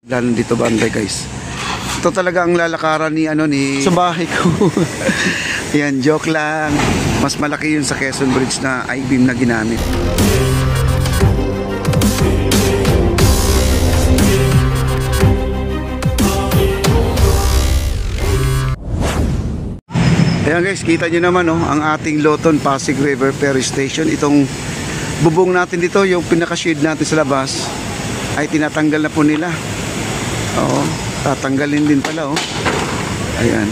Lalo dito banda guys. Ito talaga ang lalakaran ni ni sa bahay ko. Yan, joke lang. Mas malaki yun sa Quezon Bridge na I-beam na ginamit. Ayan guys, kita nyo naman ang ating Loton Pasig River Ferry Station. Itong bubong natin dito, yung pinaka-shade natin sa labas, ay tinatanggal na po nila. Oo, tatanggalin din pala Ayan.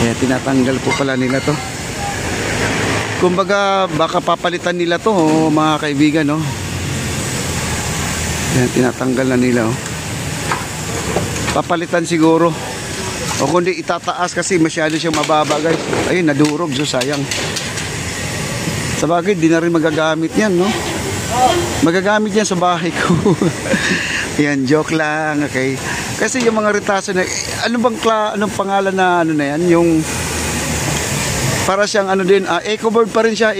Ayan, tinatanggal po pala nila to. Kumbaga, baka papalitan nila to mga kaibigan Ayan, tinatanggal na nila Papalitan siguro. O kundi itataas kasi masyado siyang mababa guys. Ayun, nadurog, so sayang. Sa bagay, di na rin magagamit yan Magagamit yan sa bahay ko. Yan, joke lang, okay. Kasi yung mga retaso na, anong pangalan na na yan? Yung, para siyang din, eco-board pa rin siya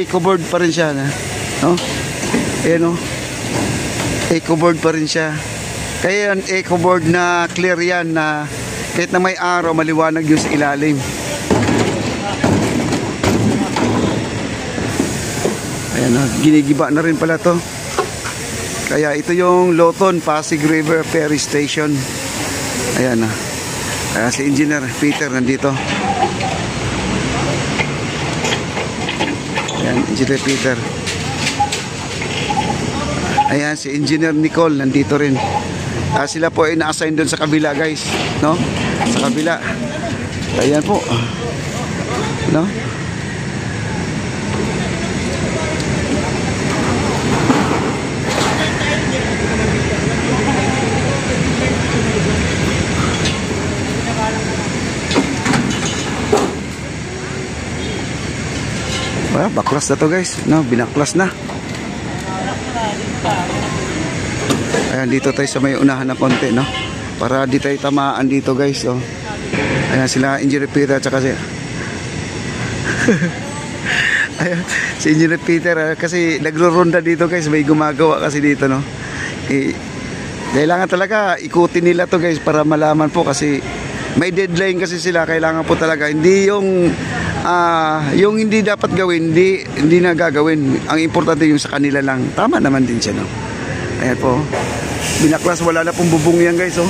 Ayan eco-board pa rin siya. Kaya yan, eco-board na clear yan na kahit na may araw, maliwanag yun sa ilalim. Ayan ginigiba na rin pala to. Kaya ito yung Loton Pasig River Ferry Station. Ayan Kaya si Engineer Peter nandito. Ayan, Engineer Peter. Ayan, si Engineer Nicole nandito rin. Sila po ay na-assign doon sa kabila guys sa kabila. Ayan po baklas na to guys binaklas na. Ayan, dito tayo sa may unahan na konti para di tayo tamaan dito guys Ayan sila Engineer Peter at saka ayan, si Engineer Peter kasi nagro-ronda dito guys, may gumagawa kasi dito kailangan talaga ikutin nila to guys para malaman po kasi may deadline kasi sila. Kailangan po talaga hindi yung hindi dapat gawin hindi na gagawin. Ang importante yung sa kanila lang. Tama naman din siya Ayan po, binaklas, wala na pong bubong yan guys Ayan.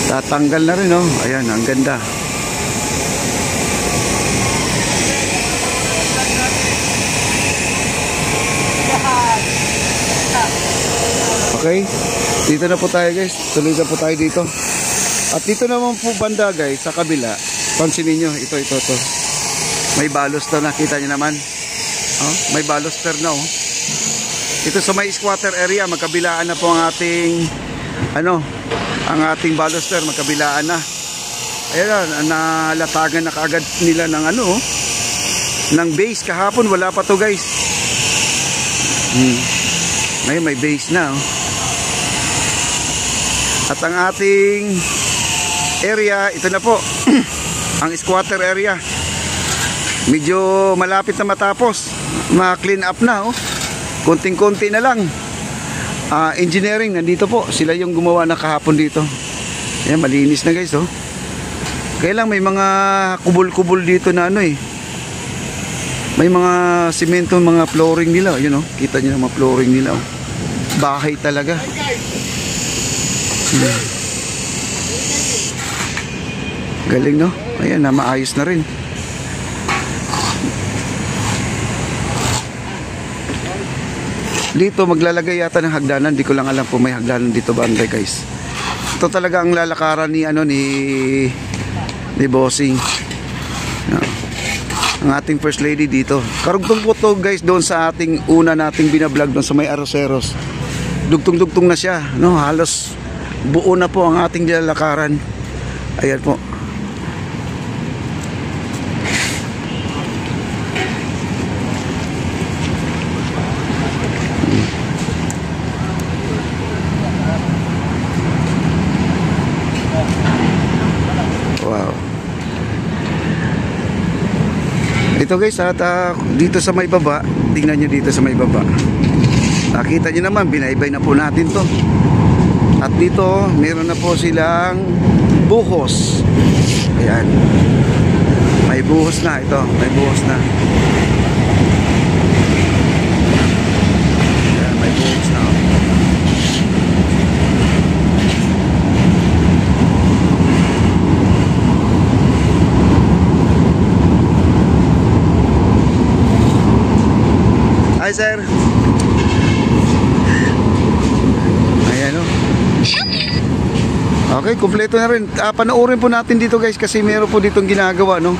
Tatanggal na rin Ayan, ang ganda. Okay, dito na po tayo guys. Tuloy na po tayo dito. At dito naman po banda guys, sa kabila, pansinin nyo, ito may baluster na, kita nyo naman may baluster na ito sa may squatter area, magkabilaan na po ang ating ang ating baluster, magkabilaan na. Ayan, nalatagan na kaagad nila ng ng base. Kahapon wala pa to guys. Ngayon may base na At ang ating area, ito na po ang squatter area. Medyo malapit na matapos, ma-clean up na konting-konti na lang. Engineering nandito po, sila yung gumawa na kahapon dito. Ayan, malinis na guys Kaya lang may mga kubol-kubol dito na may mga simento, mga flooring nila kita nyo na mga flooring nila bahay talaga. Galing ayan maayos na rin. Dito maglalagay yata ng hagdanan, di ko lang alam kung may hagdanan dito banda guys. Ito talaga ang lalakaran ni ni Bossing ang ating first lady dito. Karugtong po to guys doon sa ating una nating binablog doon sa may Arroceros. Dugtong-dugtong na siya halos buo na po ang ating lalakaran. Ayan po. Ito guys, at dito sa may baba, tingnan nyo dito sa may baba. Nakita nyo naman, binaybay na po natin to. At dito, meron na po silang buhos. Ayan. May buhos na ito, may buhos na. Ayan, may buhos na. Hi sir. Ayan o. Okay, kumpleto na rin. Panoorin po natin dito guys kasi meron po ditong ginagawa no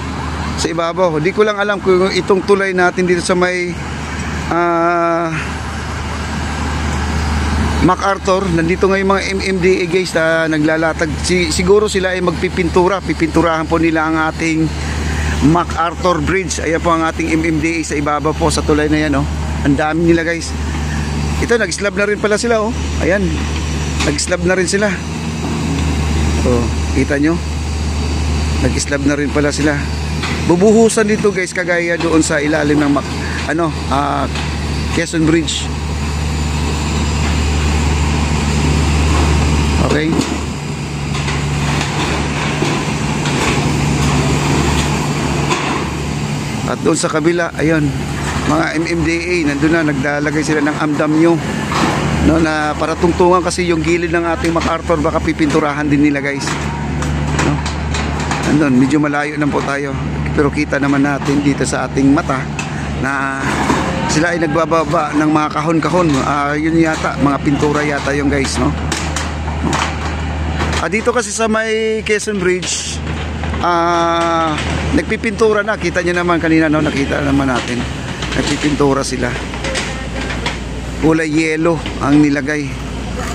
sa ibabaw. Di ko lang alam kung itong tulay natin dito sa may MacArthur, nandito ngayon mga MMDA guys na naglalatag. Siguro sila ay magpipintura. Pipinturahan po nila ang ating MacArthur Bridge. Ayan po ang ating MMDA sa ibabaw po sa tulay na yan oh. Ang dami nila guys. Ito, nag-slab na rin pala sila oh. Ayan, nag-slab na rin sila. Oh, kita nyo? Nag-slab na rin pala sila. Bubuhusan dito guys, kagaya doon sa ilalim ng Quezon Bridge. Okay. At doon sa kabila, ayun, mga MMDA, nandun na, naglalagay sila ng amdamyo no, na para tungtungan kasi yung gilid ng ating MacArthur, baka pipinturahan din nila guys no? Andun, medyo malayo na po tayo pero kita naman natin dito sa ating mata na sila ay nagbababa ng mga kahon-kahon. Yun yata, mga pintura yata yung guys no? Dito kasi sa may Quezon Bridge nagpipintura na, kita nyo naman kanina no? Nakita naman natin nagpipintura sila, kulay yellow ang nilagay.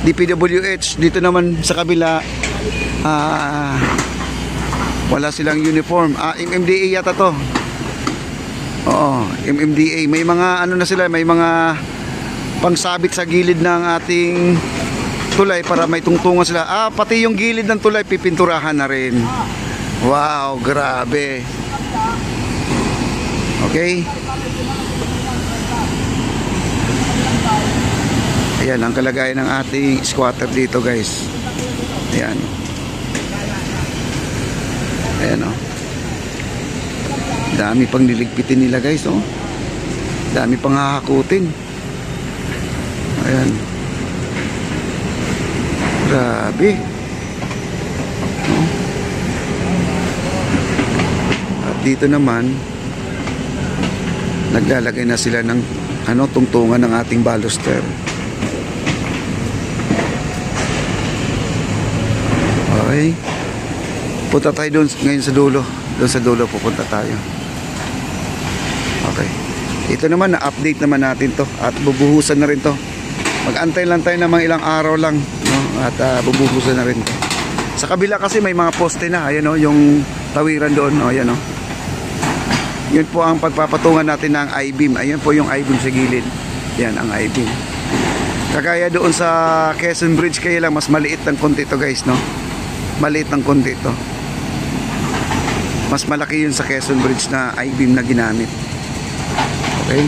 DPWH dito naman sa kabila wala silang uniform. MMDA yata to. Oo, MMDA. May mga ano na sila, may mga pangsabit sa gilid ng ating tulay para may tungtungan sila. Pati yung gilid ng tulay pipinturahan na rin. Wow, grabe. Okay. Ayan ang kalagayan ng ating squatter dito guys. Ayan. Ayan o. Dami pang niligpitin nila guys o. Dami pang hahakutin. Ayan. Grabe. At dito naman naglalagay na sila ng tungtungan ng ating baluster. Okay. Punta tayo doon ngayon sa dulo. Doon sa dulo pupunta tayo. Okay. Ito naman, na-update naman natin to. At bubuhusan na rin to. Mag-antay lang tayo ng mga ilang araw lang. No? At bubuhusan na rin to. Sa kabila kasi may mga poste na. Ayan o, yung tawiran doon. O, ayan o. Yun po ang pagpapatungan natin ng I-beam. Ayan po yung I-beam sa gilid. Yan ang I-beam. Kagaya doon sa Quezon Bridge, kaya lang mas maliit ng konti to guys, no? Maliit ng konti to. Mas malaki yun sa Quezon Bridge na I-beam na ginamit. Okay.